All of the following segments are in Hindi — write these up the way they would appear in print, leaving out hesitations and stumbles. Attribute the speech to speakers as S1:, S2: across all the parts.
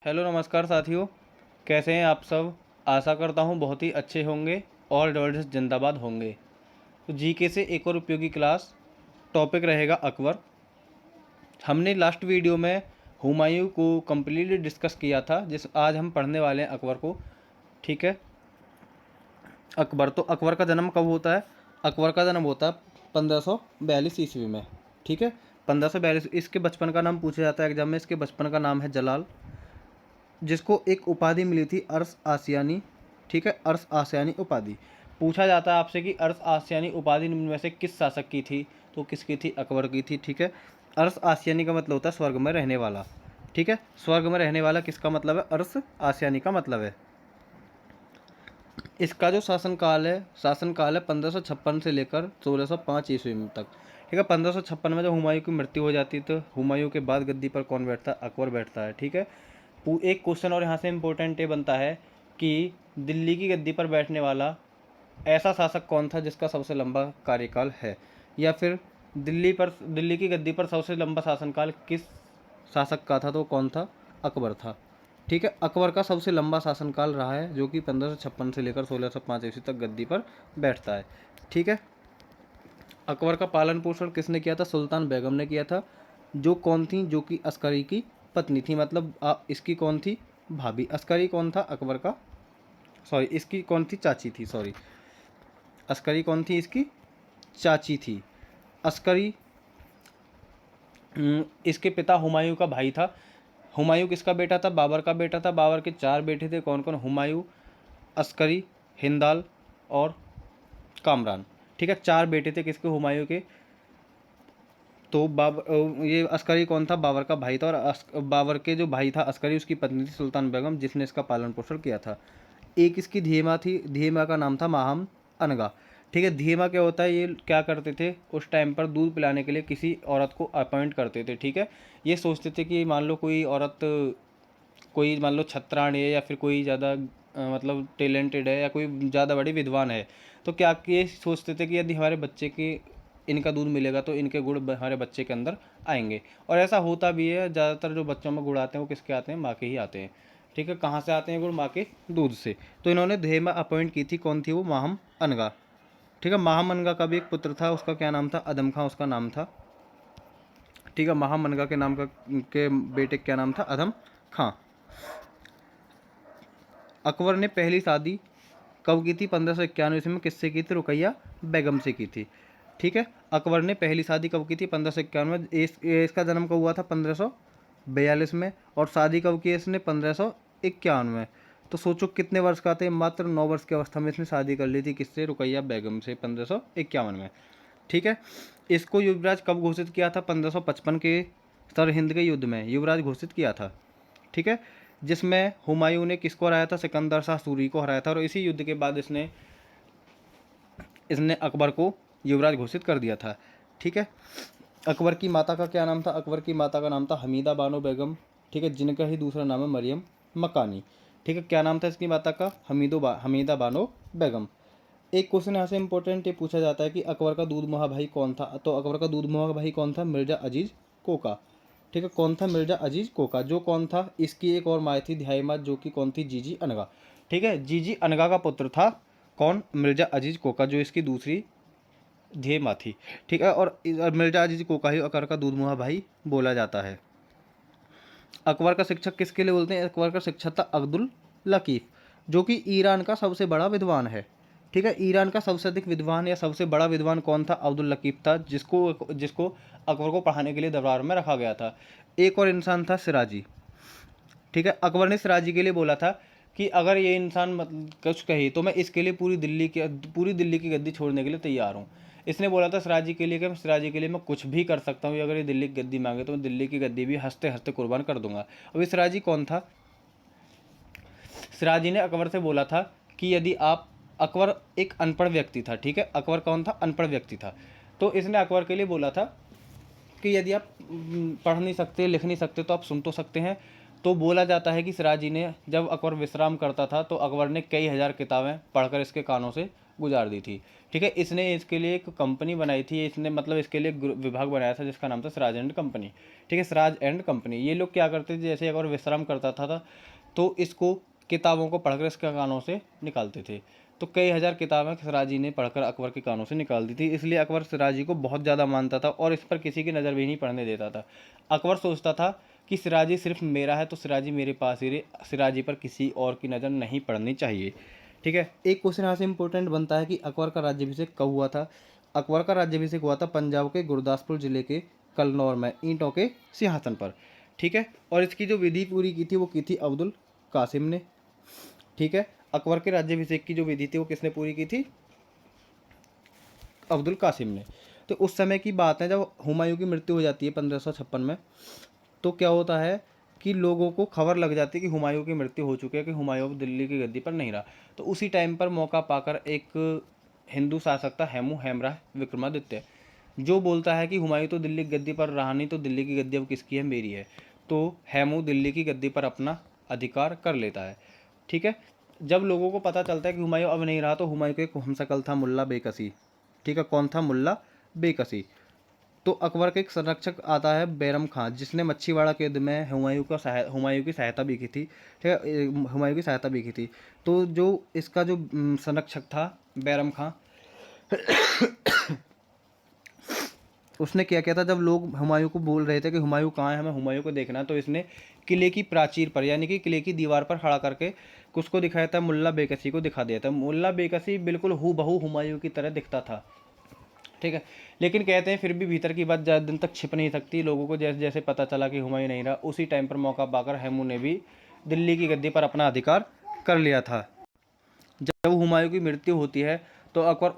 S1: हेलो नमस्कार साथियों, कैसे हैं आप सब। आशा करता हूँ बहुत ही अच्छे होंगे और जबरदस्त जिंदाबाद होंगे। तो जीके से एक और उपयोगी क्लास, टॉपिक रहेगा अकबर। हमने लास्ट वीडियो में हुमायूं को कम्प्लीटली डिस्कस किया था, जिस आज हम पढ़ने वाले हैं अकबर को। ठीक है। अकबर, तो अकबर का जन्म कब होता है? अकबर का जन्म होता है 1542 ईस्वी में। ठीक है, 1542। इसके बचपन का नाम पूछा जाता है एग्जाम में। इसके बचपन का नाम है जलाल, जिसको एक उपाधि मिली थी अर्श आसियानी। ठीक है, अर्श आसियानी उपाधि। पूछा जाता है आपसे कि अर्श आसियानी उपाधि निम्न में से किस शासक की थी, तो किसकी थी? अकबर की थी। ठीक है, अर्श आसियानी का मतलब होता है स्वर्ग में रहने वाला। ठीक है, स्वर्ग में रहने वाला किसका मतलब है? अर्श आसियानी का मतलब है। इसका जो शासनकाल है 1556 से लेकर 1605 ईस्वी तक। ठीक है, 1556 में जब हुमायूं की मृत्यु हो जाती है, तो हुमायूं के बाद गद्दी पर कौन बैठता है? अकबर बैठता है। ठीक है, एक क्वेश्चन और यहाँ से इम्पोर्टेंट ये बनता है कि दिल्ली की गद्दी पर बैठने वाला ऐसा शासक कौन था जिसका सबसे लंबा कार्यकाल है, या फिर दिल्ली की गद्दी पर सबसे लंबा शासनकाल किस शासक का था, तो कौन था? अकबर था। ठीक है, अकबर का सबसे लंबा शासनकाल रहा है, जो कि 1556 से लेकर 1605 ईस्वी तक गद्दी पर बैठता है। ठीक है, अकबर का पालन पोषण किसने किया था? सुल्तान बेगम ने किया था, जो कौन थी? जो कि अस्करी की पत्नी थी। मतलब इसकी कौन थी? भाभी। अस्करी कौन था? अकबर का, सॉरी, इसकी कौन थी? चाची थी। सॉरी, अस्करी कौन थी? इसकी चाची थी। अस्करी इसके पिता हुमायूं का भाई था। हुमायूं किसका बेटा था? बाबर का बेटा था। बाबर के 4 बेटे थे। कौन कौन? हुमायूं, अस्करी, हिंदाल और कामरान। ठीक है, 4 बेटे थे किसके? हुमायूं के। तो ये अस्करी कौन था? बाबर का भाई था। और बाबर के जो भाई था अस्करी, उसकी पत्नी थी सुल्तान बेगम, जिसने इसका पालन पोषण किया था। एक इसकी धीमा थी, धीमा का नाम था माहम अनगा। ठीक है, धीमा क्या होता है? ये क्या करते थे उस टाइम पर? दूध पिलाने के लिए किसी औरत को अपॉइंट करते थे। ठीक है, ये सोचते थे कि मान लो कोई औरत, कोई मान लो छत्राण है, या फिर कोई ज़्यादा मतलब टैलेंटेड है, या कोई ज़्यादा बड़ी विद्वान है, तो क्या ये सोचते थे कि यदि हमारे बच्चे के इनका दूध मिलेगा तो इनके गुण हमारे बच्चे के अंदर आएंगे। और ऐसा होता भी है। ज़्यादातर जो बच्चों में गुण आते हैं वो किसके आते हैं? माँ के ही आते हैं। ठीक है, कहाँ से आते हैं गुण? माँ के दूध से। तो इन्होंने धेमा अपॉइंट की थी। कौन थी वो? माहम अनगा। ठीक है, माहम अनगा का भी एक पुत्र था, उसका क्या नाम था? अदम खां उसका नाम था। ठीक है, माहम अनगा के नाम का के बेटे क्या नाम था? अदम खां। अकबर ने पहली शादी कब की थी? 1591 ईस्वी में। किससे की थी? रुकैया बेगम से की थी। ठीक है, अकबर ने पहली शादी कब की थी? 1591 में। इसका जन्म कब हुआ था? 1542 में। और शादी कब की है इसने? 1551 में। तो सोचो कितने वर्ष का थे? मात्र 9 वर्ष की अवस्था में इसने शादी कर ली थी। किससे? रुकैया बेगम से, 1551 में। ठीक है, इसको युवराज कब घोषित किया था? 1555 के सरहिंद के युद्ध में युवराज घोषित किया था। ठीक है, जिसमें हुमायूं ने किसको हराया था? सिकंदर शाह सूरी को हराया था। और इसी युद्ध के बाद इसने इसने अकबर को युवराज घोषित कर दिया था। ठीक है, अकबर की माता का क्या नाम था? अकबर की माता का नाम था हमीदा बानो बेगम। ठीक है, जिनका ही दूसरा नाम है मरियम मकानी। ठीक है, क्या नाम था इसकी माता का? हमीदा बानो बेगम। एक क्वेश्चन यहाँ से इंपॉर्टेंट ये पूछा जाता है कि अकबर का दूध मुहा भाई कौन था? तो अकबर का दूध मुहा भाई कौन था? मिर्जा अजीज कोका। ठीक है, कौन था? मिर्जा अजीज कोका। जो कौन था? इसकी एक और माँ थी ध्याईमात, जो कि कौन थी? जीजी अनगा। ठीक है, जीजी अनगा का पुत्र था कौन? मिर्जा अजीज कोका, जो इसकी दूसरी ध्येय थी। ठीक है, और मिर्जा अजीज कोका ही अकबर का दूध मुहा भाई बोला जाता है। अकबर का शिक्षक किसके लिए बोलते हैं? अकबर का शिक्षक था अब्दुल लकीफ, जो कि ईरान का सबसे बड़ा विद्वान है। ठीक है, ईरान का सबसे अधिक विद्वान या सबसे बड़ा विद्वान कौन था? अब्दुल लकीफ था, जिसको जिसको अकबर को पढ़ाने के लिए दरबार में रखा गया था। एक और इंसान था सिराजी। ठीक है, अकबर ने सिराजी के लिए बोला था कि अगर ये इंसान मतलब कुछ कहे तो मैं इसके लिए पूरी दिल्ली की गद्दी छोड़ने के लिए तैयार हूँ। इसने बोला था सिराजी के लिए कि सिराजी के लिए मैं कुछ भी कर सकता हूँ, अगर ये दिल्ली की गद्दी मांगे तो मैं दिल्ली की गद्दी भी हंसते हंसते कुर्बान कर दूंगा। अब ये सिराजी कौन था? सिराजी ने अकबर से बोला था कि यदि आप, अकबर एक अनपढ़ व्यक्ति था। ठीक है, अकबर कौन था? अनपढ़ व्यक्ति था। तो इसने अकबर के लिए बोला था कि यदि आप पढ़ नहीं सकते, लिख नहीं सकते, तो आप सुन तो सकते हैं। तो बोला जाता है कि सिराजी ने, जब अकबर विश्राम करता था, तो अकबर ने कई हज़ार किताबें पढ़कर इसके कानों से गुजार दी थी। ठीक है, इसने इसके लिए एक कंपनी बनाई थी, इसने मतलब इसके लिए विभाग बनाया था जिसका नाम था सिराज एंड कंपनी। ठीक है, सिराज एंड कंपनी। ये लोग क्या करते थे, जैसे अगर विश्राम करता था तो इसको किताबों को पढ़कर इसके कानों से निकालते थे। तो कई हज़ार किताबें सिराजी ने पढ़कर अकबर के कानों से निकाल दी थी। इसलिए अकबर सिराजी को बहुत ज़्यादा मानता था और इस पर किसी की नज़र भी नहीं पड़ने देता था। अकबर सोचता था कि सिराजी सिर्फ मेरा है तो सिराजी मेरे पास ही रहे, सिराजी पर किसी और की नज़र नहीं पड़नी चाहिए। ठीक है, एक क्वेश्चन यहाँ से इंपॉर्टेंट बनता है कि अकबर का राज्याभिषेक कब हुआ था। अकबर का राज्याभिषेक हुआ था पंजाब के गुरदासपुर जिले के कलनौर में ईंटों के सिंहासन पर। ठीक है, और इसकी जो विधि पूरी की थी वो की थी अब्दुल कासिम ने। ठीक है, अकबर के राज्याभिषेक की जो विधि थी वो किसने पूरी की थी, अब्दुल कासिम ने। तो उस समय की बात है जब हुमायूं की मृत्यु हो जाती है 1556 में, तो क्या होता है कि लोगों को खबर लग जाती है कि हुमायूं की मृत्यु हो चुकी है, कि हुमायूं अब दिल्ली की गद्दी पर नहीं रहा। तो उसी टाइम पर मौका पाकर एक हिंदू शासक था हेमू हेमराह विक्रमादित्य, जो बोलता है कि हुमायूं तो दिल्ली की गद्दी पर रहा नहीं, तो दिल्ली की गद्दी अब किसकी है, मेरी है। तो हेमू दिल्ली की गद्दी पर अपना अधिकार कर लेता है। ठीक है, जब लोगों को पता चलता है कि हुमायूं अब नहीं रहा, तो हुमायूं के एक हमशक्ल था मुल्ला बेकसी। ठीक है, कौन था, मुल्ला बेकसी। तो अकबर का एक संरक्षक आता है बैरम खान, जिसने मच्छीवाड़ा के युद्ध में हुमायूं की सहायता भी की थी। ठीक है, हुमायूं की सहायता भी की थी। तो जो इसका जो संरक्षक था बैरम खान, उसने क्या किया था, जब लोग हुमायूं को बोल रहे थे कि हुमायूं कहाँ है, हमें हुमायूं को देखना है, तो इसने किले की प्राचीर पर यानी कि किले की दीवार पर खड़ा करके उसको दिखाया था, मुल्ला बेकसी को दिखा दिया था। मुल्ला बेकसी बिल्कुल हूबहू हुमायूं की तरह दिखता था। ठीक है, लेकिन कहते हैं फिर भी भीतर की बात ज़्यादा दिन तक छिप नहीं सकती। लोगों को जैसे जैसे पता चला कि हुमायूं नहीं रहा, उसी टाइम पर मौका पाकर हेमू ने भी दिल्ली की गद्दी पर अपना अधिकार कर लिया था। जब हुमायूं की मृत्यु होती है तो अकबर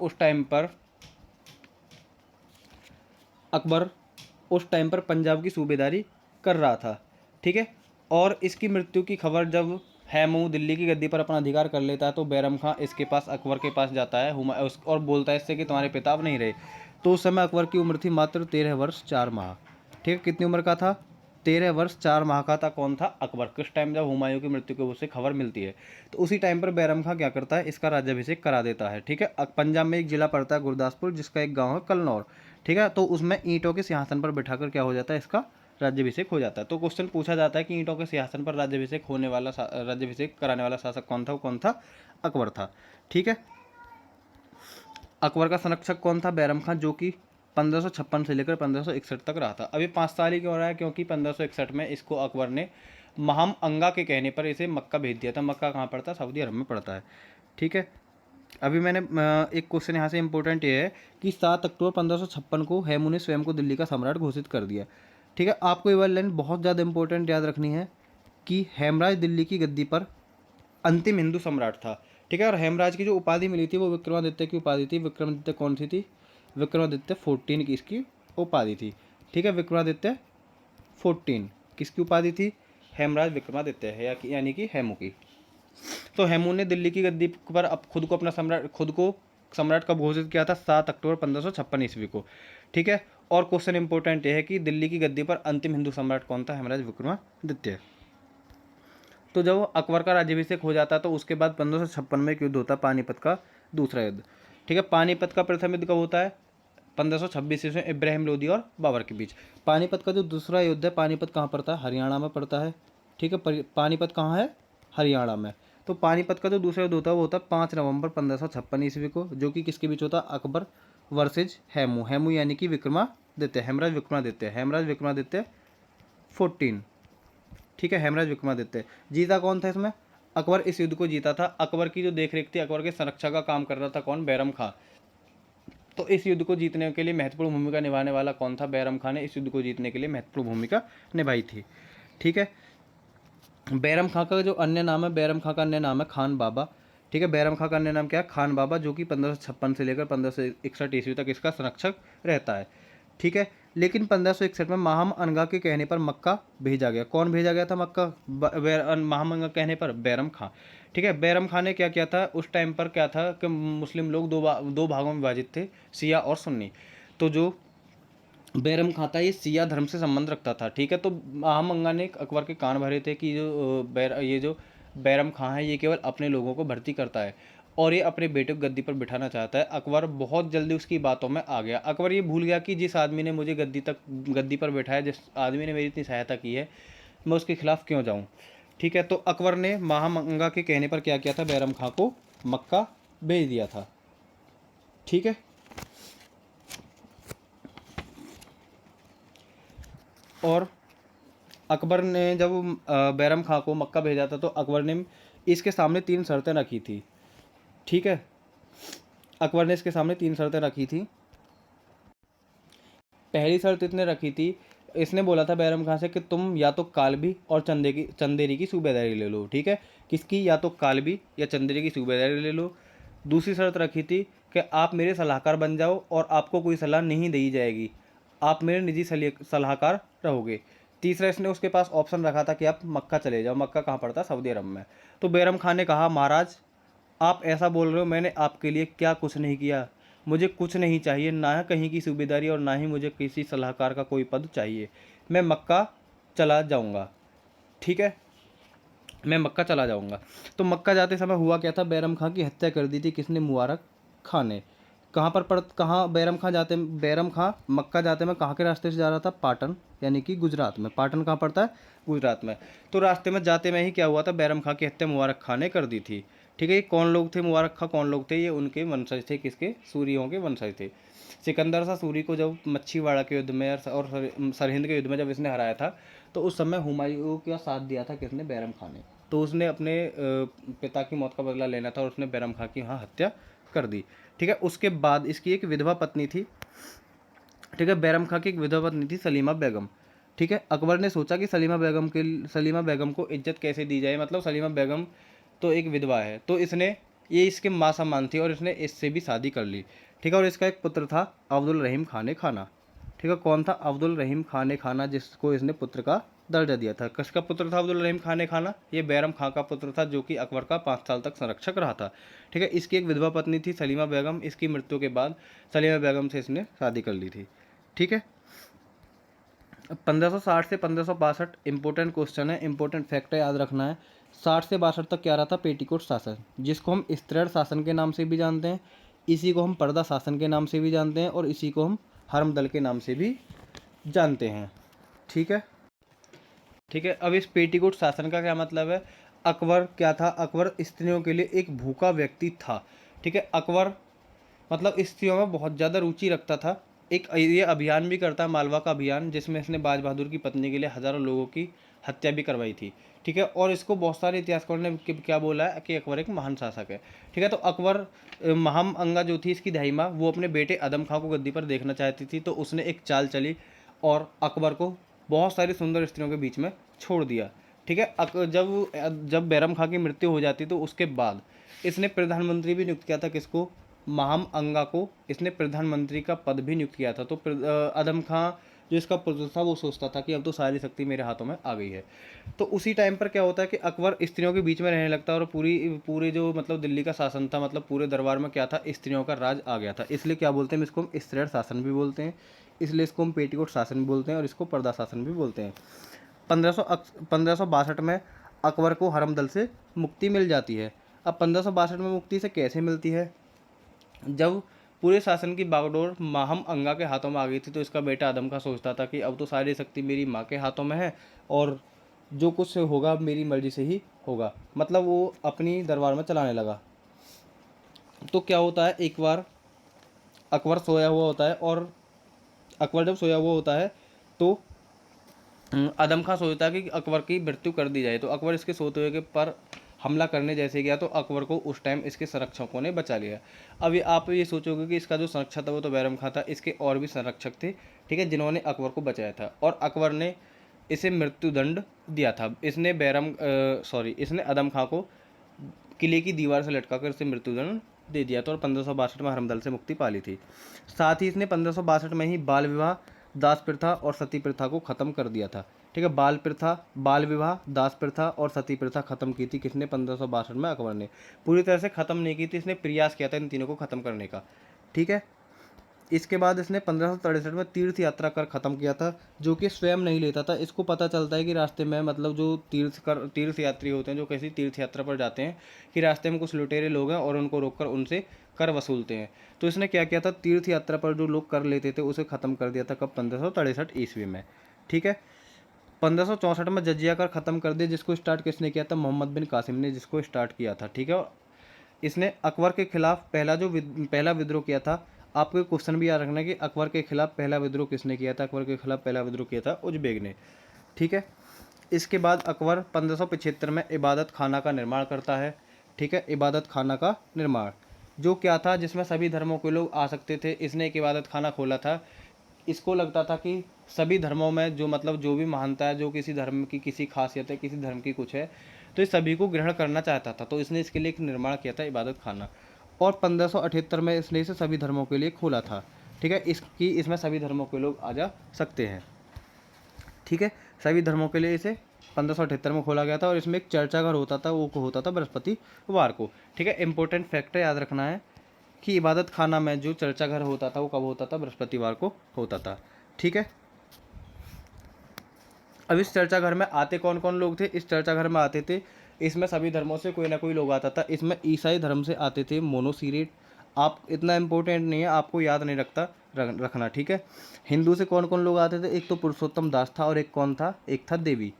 S1: उस टाइम पर पंजाब की सूबेदारी कर रहा था। ठीक है, और इसकी मृत्यु की खबर जब हैमू दिल्ली की गद्दी पर अपना अधिकार कर लेता है, तो बैरम खां इसके पास अकबर के पास जाता है और बोलता है इससे कि तुम्हारे पिता अब नहीं रहे। तो उस समय अकबर की उम्र थी मात्र 13 वर्ष 4 माह। ठीक है, कितनी उम्र का था, 13 वर्ष 4 माह का था। कौन था, अकबर। किस टाइम जब हुमायूं की मृत्यु की उससे खबर मिलती है, तो उसी टाइम पर बैरम खां क्या करता है, इसका राज्याभिषेक करा देता है। ठीक है, पंजाब में एक जिला पड़ता है गुरदासपुर, जिसका एक गाँव है कलनौर। ठीक है, तो उसमें ईंटों के सिंहासन पर बिठाकर क्या हो जाता है, इसका राज्याभिषेक हो जाता है। तो क्वेश्चन पूछा जाता है कि ईंटों के सिंहासन पर राज्याभिषेक कराने वाला शासक कौन था, वो कौन था, अकबर था। ठीक है, अकबर का संरक्षक कौन था, बैरम खान, जो कि 1556 से लेकर 1561 तक रहा था। अभी 5 साल ही क्यों रहा है, क्योंकि 1561 में इसको अकबर ने महाम अंगा के कहने पर इसे मक्का भेज दिया था। मक्का कहाँ पड़ता है, सऊदी अरब में पड़ता है। ठीक है, अभी मैंने एक क्वेश्चन यहाँ से इंपॉर्टेंट ये है कि 7 अक्टूबर 1556 को हेमू ने स्वयं को दिल्ली का सम्राट घोषित कर दिया। ठीक है, आपको ये वाली लाइन बहुत ज़्यादा इंपॉर्टेंट याद रखनी है कि हेमराज दिल्ली की गद्दी पर अंतिम हिंदू सम्राट था। ठीक है, और हेमराज की जो उपाधि मिली थी वो विक्रमादित्य की उपाधि थी। विक्रमादित्य कौन सी थी, विक्रमादित्य 14 की इसकी उपाधि थी। ठीक है, विक्रमादित्य 14 किसकी उपाधि थी, हेमराज विक्रमादित्य है, यानी कि हेमू की। तो हेमू ने दिल्ली की गद्दी पर अब खुद को सम्राट कब घोषित किया था, 7 अक्टूबर 1556 ईस्वी को। ठीक है, और क्वेश्चन इंपॉर्टेंट ये है कि दिल्ली की गद्दी पर अंतिम हिंदू सम्राट कौन था, हेमराज विक्रमादित्य। तो जब अकबर का राज्याभिषेक हो जाता है तो उसके बाद 1556 में एक युद्ध होता है, पानीपत का दूसरा युद्ध। ठीक है, पानीपत का प्रथम युद्ध कब होता है, 1526 ईस्वी में इब्राहिम लोदी और बाबर के बीच। पानीपत का जो दूसरा युद्ध है, पानीपत कहाँ पड़ता है, हरियाणा में पड़ता है। ठीक है, पानीपत कहाँ है, हरियाणा में। तो पानीपत का जो दूसरा युद्ध होता है वो होता है 5 नवंबर 1556 ईस्वी को, जो कि किसके बीच होता है, अकबर वर्सेज हेमू। हेमू यानी कि विक्रमादित्य, हेमराज विक्रमादित्य 14। ठीक है, हेमराज विक्रमादित्य। जीता कौन था इसमें, अकबर इस युद्ध को जीता था। अकबर की जो देखरेख थी, अकबर के संरक्षा का काम कर रहा था कौन, बैरम खां। तो इस युद्ध को जीतने के लिए महत्वपूर्ण भूमिका निभाने वाला कौन था, बैरम खां ने इस युद्ध को जीतने के लिए महत्वपूर्ण भूमिका निभाई थी। ठीक है, बैरम खां का जो अन्य नाम है, बैरम खां का अन्य नाम है खान बाबा। ठीक है, बैरम खां का अन्य नाम क्या है, खान बाबा, जो कि 1556 से लेकर 1561 ईस्वी तक इसका संरक्षक रहता है। ठीक है, लेकिन 1561 में महाम अनगा के कहने पर मक्का भेजा गया। कौन भेजा गया था मक्का, महाम अनगा कहने पर बैरम खां। ठीक है, बैरम खां ने क्या किया था, उस टाइम पर क्या था कि मुस्लिम लोग दो भागों में विभाजित थे, शिया और सुन्नी। तो जो बैरम खां था ये सिया धर्म से संबंध रखता था। ठीक है, तो महामंगा ने अकबर के कान भरे थे कि ये जो बैरम खां है ये केवल अपने लोगों को भर्ती करता है और ये अपने बेटे को गद्दी पर बिठाना चाहता है। अकबर बहुत जल्दी उसकी बातों में आ गया। अकबर ये भूल गया कि जिस आदमी ने मुझे गद्दी पर बिठाया, जिस आदमी ने मेरी इतनी सहायता की है, मैं उसके खिलाफ क्यों जाऊँ। ठीक है, तो अकबर ने महामंगा के कहने पर क्या किया था, बैरम खां को मक्का भेज दिया था। ठीक है, और अकबर ने जब बैरम खां को मक्का भेजा था तो अकबर ने इसके सामने 3 शर्तें रखी थी। ठीक है, अकबर ने इसके सामने 3 शर्तें रखी थी। पहली शर्त इसने रखी थी, इसने बोला था बैरम खां से कि तुम या तो कालबी और चंदेरी की सूबेदारी ले लो। ठीक है, किसकी, या तो कालबी या चंदेरी की सूबेदारी ले लो। दूसरी शर्त रखी थी कि आप मेरे सलाहकार बन जाओ और आपको कोई सलाह नहीं दी जाएगी, आप मेरे निजी सलाहकार रहोगे। तीसरा इसने उसके पास ऑप्शन रखा था कि आप मक्का चले जाओ। मक्का कहाँ पड़ता है, सऊदी अरब में। तो बैरम खान ने कहा, महाराज आप ऐसा बोल रहे हो, मैंने आपके लिए क्या कुछ नहीं किया, मुझे कुछ नहीं चाहिए, ना कहीं की सूबेदारी और ना ही मुझे किसी सलाहकार का कोई पद चाहिए, मैं मक्का चला जाऊंगा। ठीक है, मैं मक्का चला जाऊंगा। तो मक्का जाते समय हुआ क्या था, बैरम खां की हत्या कर दी थी किसने, मुबारक खान ने। कहाँ बैरम खां मक्का जाते में कहाँ के रास्ते से जा रहा था, पाटन, यानी कि गुजरात में। पाटन कहाँ पड़ता है, गुजरात में। तो रास्ते में जाते में ही क्या हुआ था, बैरम खां की हत्या मुबारक खां ने कर दी थी। ठीक है, ये कौन लोग थे, मुबारक खां कौन लोग थे, ये उनके वंशज थे, किसके, सूरियों के वंशज थे। सिकंदर शाह सूरी को जब मच्छीवाड़ा के युद्ध में और सरहिंद के युद्ध में जब इसने हराया था, तो उस समय हुमायूं का साथ दिया था किसने, बैरम खां ने। तो उसने अपने पिता की मौत का बदला लेना था और उसने बैरम खां की वहाँ हत्या कर दी। ठीक है, उसके बाद इसकी एक विधवा पत्नी थी। ठीक है, बैरम खां की एक विधवा पत्नी थी, सलीमा बेगम। ठीक है, अकबर ने सोचा कि सलीमा बेगम को इज्जत कैसे दी जाए, मतलब सलीमा बेगम तो एक विधवा है, तो इसने, ये इसके माँ समान थी और इसने इससे भी शादी कर ली। ठीक है, और इसका एक पुत्र था अब्दुल रहीम खान खाना। ठीक है, कौन था, अब्दुल रहीम खान खाना, जिसको इसने पुत्र का दर्जा दिया था। किसका पुत्र था अब्दुल रहीम खान खाना, ये बैरम खां का पुत्र था, जो कि अकबर का 5 साल तक संरक्षक रहा था। ठीक है, इसकी एक विधवा पत्नी थी सलीमा बेगम। इसकी मृत्यु के बाद सलीमा बेगम से इसने शादी कर ली थी। ठीक है, 1560 से 1562 इंपॉर्टेंट क्वेश्चन है, इंपॉर्टेंट फैक्ट है, याद रखना है। 60 से 62 तक क्या रहा था, पेटीकोट शासन, जिसको हम स्त्रीण शासन के नाम से भी जानते हैं, इसी को हम पर्दा शासन के नाम से भी जानते हैं, और इसी को हम हरमदल के नाम से भी जानते हैं। ठीक है, ठीक है, अब इस पेटीकोट शासन का क्या मतलब है, अकबर क्या था, अकबर स्त्रियों के लिए एक भूखा व्यक्ति था। ठीक है, अकबर मतलब स्त्रियों में बहुत ज़्यादा रुचि रखता था। एक ये अभियान भी करता है, मालवा का अभियान, जिसमें इसने बाज बहादुर की पत्नी के लिए हज़ारों लोगों की हत्या भी करवाई थी। ठीक है, और इसको बहुत सारे इतिहासकारों ने क्या बोला है कि अकबर एक महान शासक है। ठीक है, तो अकबर महाम अंगा जो थी इसकी दाई माँ, वो अपने बेटे अदम खां को गद्दी पर देखना चाहती थी, तो उसने एक चाल चली और अकबर को बहुत सारी सुंदर स्त्रियों के बीच में छोड़ दिया। ठीक है, जब जब बैरम खां की मृत्यु हो जाती तो उसके बाद इसने प्रधानमंत्री भी नियुक्त किया था, किसको, महाम अंगा को इसने प्रधानमंत्री का पद भी नियुक्त किया था। तो अदम खां जो इसका पुत्र था वो सोचता था कि अब तो सारी शक्ति मेरे हाथों में आ गई है। तो उसी टाइम पर क्या होता है कि अकबर स्त्रियों के बीच में रहने लगता है और पूरे जो मतलब दिल्ली का शासन था, मतलब पूरे दरबार में क्या था, स्त्रियों का राज आ गया था। इसलिए क्या बोलते हैं, इसको हम स्त्रीण शासन भी बोलते हैं, इसलिए इसको हम पेटीकोट शासन भी बोलते हैं और इसको पर्दा शासन भी बोलते हैं। 1562 में अकबर को हरमदल से मुक्ति मिल जाती है। अब 1562 में मुक्ति से कैसे मिलती है, जब पूरे शासन की बागडोर माहम अंगा के हाथों में आ गई थी, तो इसका बेटा आदम का सोचता था कि अब तो सारी शक्ति मेरी माँ के हाथों में है और जो कुछ होगा मेरी मर्जी से ही होगा, मतलब वो अपनी दरबार में चलाने लगा। तो क्या होता है, एक बार अकबर सोया हुआ होता है और अकबर जब सोया हुआ होता है तो आदम खां सोचता है कि अकबर की मृत्यु कर दी जाए। तो अकबर इसके सोते हुए के पर हमला करने जैसे गया तो अकबर को उस टाइम इसके संरक्षकों ने बचा लिया। अब ये आप ये सोचोगे कि इसका जो संरक्षक था वो तो बैरम खां था, इसके और भी संरक्षक थे, ठीक है, जिन्होंने अकबर को बचाया था और अकबर ने इसे मृत्युदंड दिया था। इसने आदम खां को किले की दीवार से लटका कर इसे मृत्युदंड दे दिया था और 1562 में हरमदल से मुक्ति पा ली थी। साथ ही इसने 1562 में ही बाल विवाह, दास प्रथा और सती प्रथा को खत्म कर दिया था। ठीक है, बाल विवाह, दास प्रथा और सती प्रथा खत्म की थी किसने, 1562 में अकबर ने। पूरी तरह से खत्म नहीं की थी, इसने प्रयास किया था इन तीनों को खत्म करने का। ठीक है, इसके बाद इसने 1563 में तीर्थ यात्रा कर ख़त्म किया था, जो कि स्वयं नहीं लेता था। इसको पता चलता है कि रास्ते में मतलब जो तीर्थ यात्री होते हैं, जो किसी तीर्थ यात्रा पर जाते हैं, कि रास्ते में कुछ लुटेरे लोग हैं और उनको रोककर उनसे कर वसूलते हैं। तो इसने क्या किया था, तीर्थ यात्रा पर जो लोग कर लेते थे उसे ख़त्म कर दिया था। कब? 1563 ईस्वी में। ठीक है। 1564 में जजिया कर ख़त्म कर दिया, जिसको स्टार्ट किसने किया था? मोहम्मद बिन कासिम ने जिसको स्टार्ट किया था। ठीक है। और इसने अकबर के खिलाफ पहला विद्रोह किया था। आपको क्वेश्चन भी याद रखना है कि अकबर के खिलाफ पहला विद्रोह किसने किया था? अकबर के खिलाफ पहला विद्रोह किया था उजबेक ने। ठीक है। इसके बाद अकबर 1575 में इबादत खाना का निर्माण करता है। ठीक है। इबादत खाना का निर्माण जो क्या था, जिसमें सभी धर्मों के लोग आ सकते थे। इसने एक इबादत खाना खोला था। इसको लगता था कि सभी धर्मों में जो मतलब जो भी महानता है, जो किसी धर्म की किसी खासियत है, किसी धर्म की कुछ है, तो इस सभी को ग्रहण करना चाहता था। तो इसने इसके लिए एक निर्माण किया था, इबादत खाना। और 1578 में इसने इसे सभी धर्मों के लिए खोला था। ठीक है। इसमें सभी धर्मों के लोग आ जा सकते हैं। ठीक है। सभी धर्मों के लिए इसे 1578 में खोला गया था। और इसमें एक चर्चा घर होता था, वो होता था बृहस्पतिवार को। ठीक है। इंपॉर्टेंट फैक्टर याद रखना है कि इबादत खाना में जो चर्चा घर होता था वो कब होता था? बृहस्पतिवार को होता था। ठीक है। अब इस चर्चा घर में आते कौन कौन लोग थे? इस चर्चा घर में आते थे, इसमें सभी धर्मों से कोई ना कोई लोग आता था। इसमें ईसाई धर्म से आते थे मोनोसीरेट। आप इतना इम्पोर्टेंट नहीं है, आपको याद नहीं रखना। ठीक है। हिंदू से कौन कौन लोग आते थे? एक तो पुरुषोत्तम दास था और एक कौन था? एक था देवी।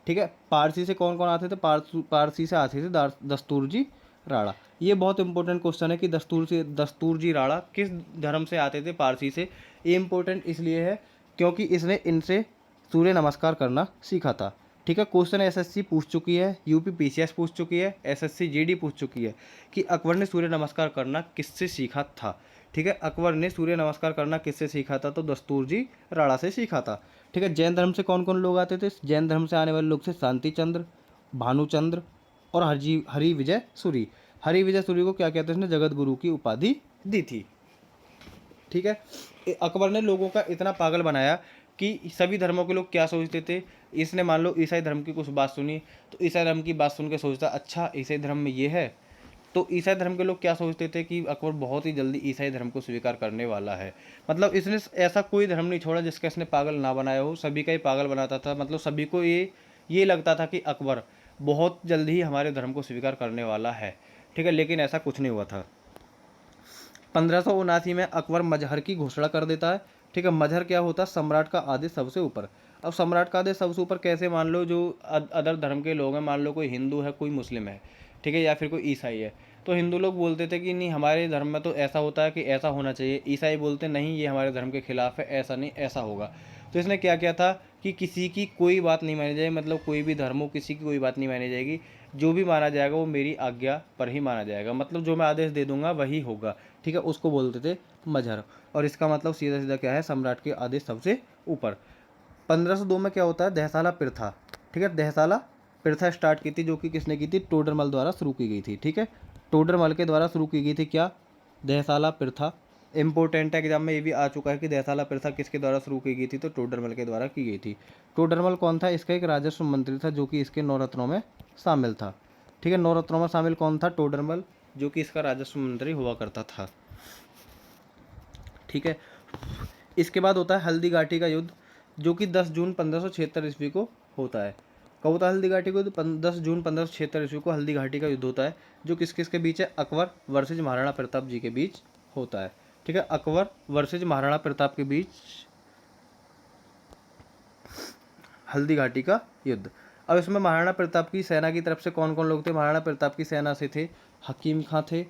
S1: ठीक है। पारसी से कौन कौन आते थे? पारसी से आते थे दस्तूर जी राणा। ये बहुत इंपॉर्टेंट क्वेश्चन है कि दस्तूर जी राणा किस धर्म से आते थे? पारसी से। ये इंपॉर्टेंट इसलिए है क्योंकि इसने इनसे सूर्य नमस्कार करना सीखा था। ठीक है। क्वेश्चन एसएससी पूछ चुकी है, यूपी पीसीएस पूछ चुकी है, एसएससी जीडी पूछ चुकी है कि अकबर ने सूर्य नमस्कार करना किससे सीखा था। ठीक है। अकबर ने सूर्य नमस्कार करना किससे सीखा था? तो दस्तूर जी राणा से सीखा था। ठीक है। जैन धर्म से कौन कौन लोग आते थे? जैन धर्म से आने वाले लोग थे शांति चंद्र, भानुचंद्र और हरि विजय सूरी। हरि विजय सूरी को क्या कहते हैं? इसने जगत गुरु की उपाधि दी थी। ठीक है। अकबर ने लोगों का इतना पागल बनाया कि सभी धर्मों के लोग क्या सोचते थे। इसने मान लो ईसाई धर्म की कुछ बात सुनी, तो ईसाई धर्म की बात सुन के सोचता अच्छा ईसाई धर्म में ये है। तो ईसाई धर्म के लोग क्या सोचते थे कि अकबर बहुत ही जल्दी ईसाई धर्म को स्वीकार करने वाला है। मतलब इसने ऐसा कोई धर्म नहीं छोड़ा जिसका इसने पागल ना बनाया हो, सभी का ही पागल बनाता था। मतलब सभी को ये लगता था कि अकबर बहुत जल्दी ही हमारे धर्म को स्वीकार करने वाला है। ठीक है। लेकिन ऐसा कुछ नहीं हुआ था। 1579 में अकबर मजहर की घोषणा कर देता है। ठीक है। मजहर क्या होता है? सम्राट का आदेश सबसे ऊपर। अब सम्राट का आदेश सबसे ऊपर कैसे? मान लो जो अदर धर्म के लोग हैं, मान लो कोई हिंदू है, कोई मुस्लिम है, ठीक है, या फिर कोई ईसाई है। तो हिंदू लोग बोलते थे कि नहीं हमारे धर्म में तो ऐसा होता है कि ऐसा होना चाहिए। ईसाई बोलते नहीं ये हमारे धर्म के खिलाफ है, ऐसा नहीं ऐसा होगा। तो इसने क्या किया था कि किसी की कोई बात नहीं मानी जाएगी, मतलब कोई भी धर्म हो किसी की कोई बात नहीं मानी जाएगी। जो भी माना जाएगा वो मेरी आज्ञा पर ही माना जाएगा, मतलब जो मैं आदेश दे दूंगा वही होगा। ठीक है। उसको बोलते थे मजहर। और इसका मतलब सीधा सीधा क्या है? सम्राट के आदेश सबसे ऊपर। 1502 में क्या होता है? दहसाला प्रथा। ठीक है। दहसाला प्रथा स्टार्ट की थी, जो कि किसने की थी? टोडरमल द्वारा शुरू की गई थी। ठीक है। टोडरमल के द्वारा शुरू की गई थी क्या? दहसाला प्रथा। इंपॉर्टेंट एग्जाम में ये भी आ चुका है कि दहसाला प्रथा किसके द्वारा शुरू की गई थी? तो टोडरमल के द्वारा की गई थी। टोडरमल कौन था? इसका एक राजस्व मंत्री था, जो कि इसके नौरत्नों में शामिल था। ठीक है। नौरत्नों में शामिल कौन था? टोडरमल, जो कि इसका राजस्व मंत्री हुआ करता था। ठीक है। इसके बाद होता है हल्दी घाटी का युद्ध, जो कि 10 जून 1576 ईस्वी को होता है। कब होता है हल्दी घाटी को? 10 जून 1576 ईस्वी को हल्दी घाटी का युद्ध होता है, जो किस किस के बीच है? अकबर वर्सेज महाराणा प्रताप जी के बीच होता है। ठीक है। अकबर वर्सेज महाराणा प्रताप के बीच हल्दी घाटी का युद्ध। अब इसमें महाराणा प्रताप की सेना की तरफ से कौन कौन लोग थे? महाराणा प्रताप की सेना से थे हकीम खां थे,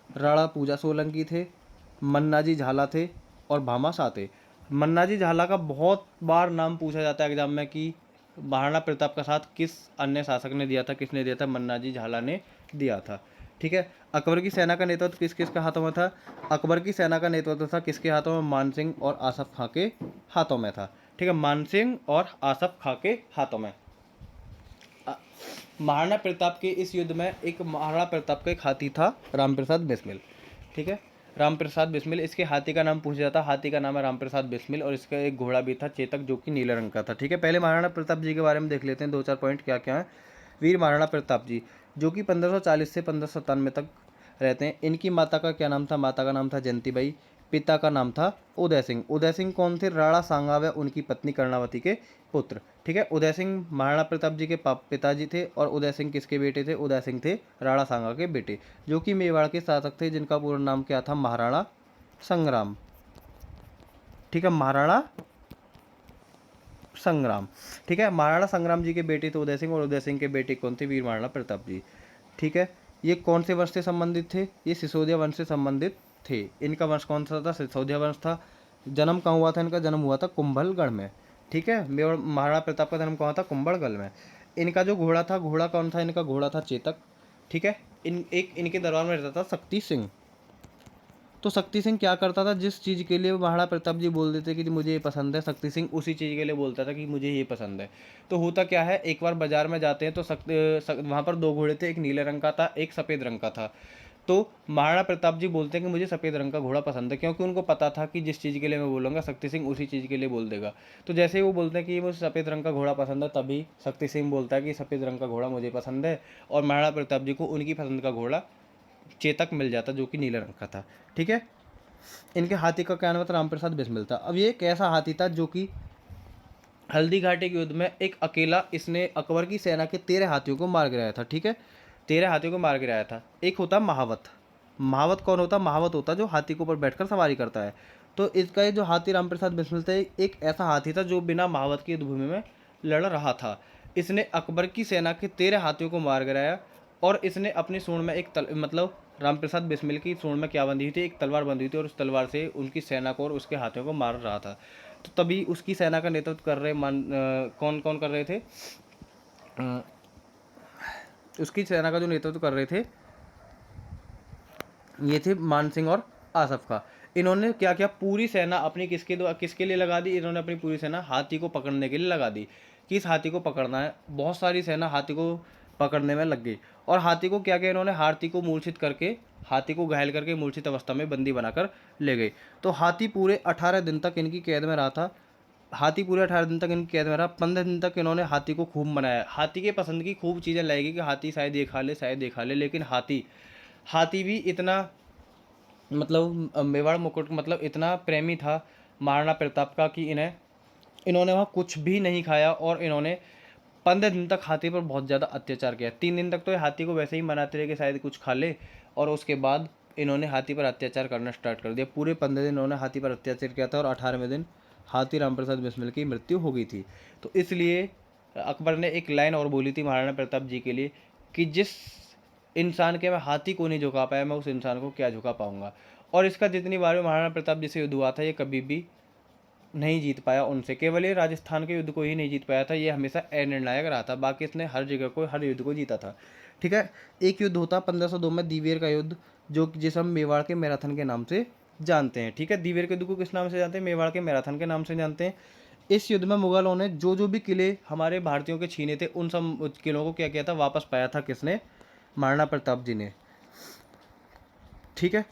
S1: राणा पूजा सोलंकी थे, मन्नाजी झाला थे और भामा शाह थे। मन्नाजी झाला का बहुत बार नाम पूछा जाता है एग्जाम में कि महाराणा प्रताप का साथ किस अन्य शासक ने दिया था? किसने दिया था? मन्नाजी झाला ने दिया था। ठीक है। अकबर की सेना का नेतृत्व किस किस के हाथों में था? अकबर की सेना का नेतृत्व था किसके हाथों में? मान सिंह और आसफ खां के हाथों में था। ठीक है। मान सिंह और आसफ खां के हाथों में। महाराणा प्रताप के इस युद्ध में एक महाराणा प्रताप का एक हाथी था, रामप्रसाद बिस्मिल। ठीक है। रामप्रसाद बिस्मिल, इसके हाथी का नाम पूछा जाता है। हाथी का नाम है रामप्रसाद बिस्मिल और इसका एक घोड़ा भी था चेतक, जो कि नीले रंग का था। ठीक है। पहले महाराणा प्रताप जी के बारे में देख लेते हैं, 2-4 पॉइंट क्या क्या है। वीर महाराणा प्रताप जी, जो कि 1540 से 1597 तक रहते हैं। इनकी माता का क्या नाम था? माता का नाम था जयंतीबाई। पिता का नाम था उदय सिंह। उदय सिंह कौन थे? राणा सांगा व उनकी पत्नी कर्णावती के पुत्र। ठीक है, उदय सिंह महाराणा प्रताप जी के पिताजी थे और उदय सिंह किसके बेटे थे? उदय सिंह थे राणा सांगा के बेटे, जो कि मेवाड़ के शासक थे, जिनका पूरा नाम क्या था? महाराणा संग्राम। ठीक है, महाराणा संग्राम। ठीक है, महाराणा संग्राम जी के बेटे थे उदय सिंह, और उदय सिंह के बेटे कौन थे? वीर महाराणा प्रताप जी। ठीक है, ये कौन से वंश से संबंधित थे? ये सिसोदिया वंश से संबंधित थे। इनका वंश कौन सा था? सिसोदिया वंश था। जन्म कहाँ हुआ था इनका? जन्म हुआ था कुंभलगढ़ में। ठीक है, मेवाड़ महाराणा प्रताप का जन्म कहाँ था? कुंभलगढ़ में। इनका जो घोड़ा था, घोड़ा कौन था? इनका घोड़ा था चेतक। ठीक है, इनके दरबार में रहता था शक्ति सिंह। तो शक्ति सिंह क्या करता था? जिस चीज़ के लिए महाराणा प्रताप जी बोल देते कि मुझे ये पसंद है, शक्ति सिंह उसी चीज़ के लिए बोलता था कि मुझे ये पसंद है। तो होता क्या है, एक बार बाजार में जाते हैं तो वहाँ पर दो घोड़े थे, एक नीले रंग का था, एक सफ़ेद रंग का था। तो महाराणा प्रताप जी बोलते हैं कि मुझे सफ़ेद रंग का घोड़ा पसंद है, क्योंकि उनको पता था कि जिस चीज़ के लिए मैं बोलूँगा शक्ति सिंह उसी चीज़ के लिए बोल देगा। तो जैसे ही वो बोलते हैं कि मुझे सफ़ेद रंग का घोड़ा पसंद है, तभी शक्ति सिंह बोलता है कि सफ़ेद रंग का घोड़ा मुझे पसंद है, और महाराणा प्रताप जी को उनकी पसंद का घोड़ा चेतक मिल जाता, जो कि नीले रंग का था। ठीक है, इनके हाथी का क्या नाम था? रामप्रसाद बिस्मिल था। अब ये एक ऐसा हाथी था जो कि हल्दी घाटी के युद्ध में एक अकेला इसने अकबर की सेना के 13 हाथियों को मार गिराया था। ठीक है, 13 हाथियों को मार गिराया था। एक होता महावत। महावत कौन होता? महावत होता जो हाथी के ऊपर बैठकर सवारी करता है। तो इसका ये जो हाथी रामप्रसाद बिस्मिल था, एक ऐसा हाथी था जो बिना महावत की युद्ध भूमि में लड़ रहा था। इसने अकबर की सेना के 13 हाथियों को मार गिराया, और इसने अपनी सूंड में मतलब रामप्रसाद बिस्मिल की सूंड में क्या बंधी हुई थी? एक तलवार बंधी हुई थी, और उस तलवार से उनकी सेना को और उसके हाथियों को मार रहा था। तो तभी उसकी सेना का नेतृत्व कर रहे कौन कौन कर रहे थे? उसकी सेना का जो नेतृत्व कर रहे थे ये थे मान सिंह और आसफ खां। इन्होंने क्या किया? पूरी सेना अपनी किसके लिए लगा दी? इन्होंने अपनी पूरी सेना हाथी को पकड़ने के लिए लगा दी कि इस हाथी को पकड़ना है। बहुत सारी सेना हाथी को पकड़ने में लग गई, और हाथी को क्या किया इन्होंने? हाथी को मूर्छित करके, हाथी को घायल करके मूर्छित अवस्था में बंदी बनाकर ले गए। तो हाथी पूरे 18 दिन तक इनकी कैद में रहा था। हाथी पूरे 18 दिन तक इनकी कैद में रहा। 15 दिन तक इन्होंने हाथी को खूब मनाया, हाथी के पसंद की खूब चीज़ें लाएगी कि हाथी शायद ये खा ले, शायद ये खा ले। लेकिन हाथी भी इतना, मतलब मेवाड़ मुकुट मतलब इतना प्रेमी था महाराणा प्रताप का कि इन्होंने वहाँ कुछ भी नहीं खाया, और इन्होंने 15 दिन तक हाथी पर बहुत ज़्यादा अत्याचार किया। 3 दिन तक तो ये हाथी को वैसे ही मनाते रहे कि शायद कुछ खा ले, और उसके बाद इन्होंने हाथी पर अत्याचार करना स्टार्ट कर दिया। पूरे 15 दिन इन्होंने हाथी पर अत्याचार किया था, और 18वें दिन हाथी रामप्रसाद बिस्मिल की मृत्यु हो गई थी। तो इसलिए अकबर ने एक लाइन और बोली थी महाराणा प्रताप जी के लिए कि जिस इंसान के मैं हाथी को नहीं झुका पाया, मैं उस इंसान को क्या झुका पाऊंगा। और इसका जितनी बार महाराणा प्रताप जी से युद्ध हुआ था, ये कभी भी नहीं जीत पाया उनसे। केवल ये राजस्थान के युद्ध को ही नहीं जीत पाया था, ये हमेशा अनिर्णायक रहा था। बाकी इसने हर जगह को, हर युद्ध को जीता था। ठीक है, एक युद्ध होता 1502 में दीवेर का युद्ध, जिसे हम मेवाड़ के मैराथन के नाम से जानते हैं। ठीक है, दीवेर के युद्ध को किस नाम से जानते हैं? मेवाड़ के मैराथन के नाम से जानते हैं। इस युद्ध में मुगलों ने जो भी किले हमारे भारतीयों के छीने थे, उन सब किलों को क्या किया था? वापस पाया था। किसने? महाराणा प्रताप जी ने। ठीक है,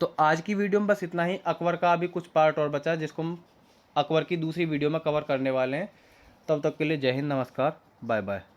S1: तो आज की वीडियो में बस इतना ही। अकबर का अभी कुछ पार्ट और बचा, जिसको हम अकबर की दूसरी वीडियो में कवर करने वाले हैं। तब तक के लिए जय हिंद, नमस्कार, बाय बाय।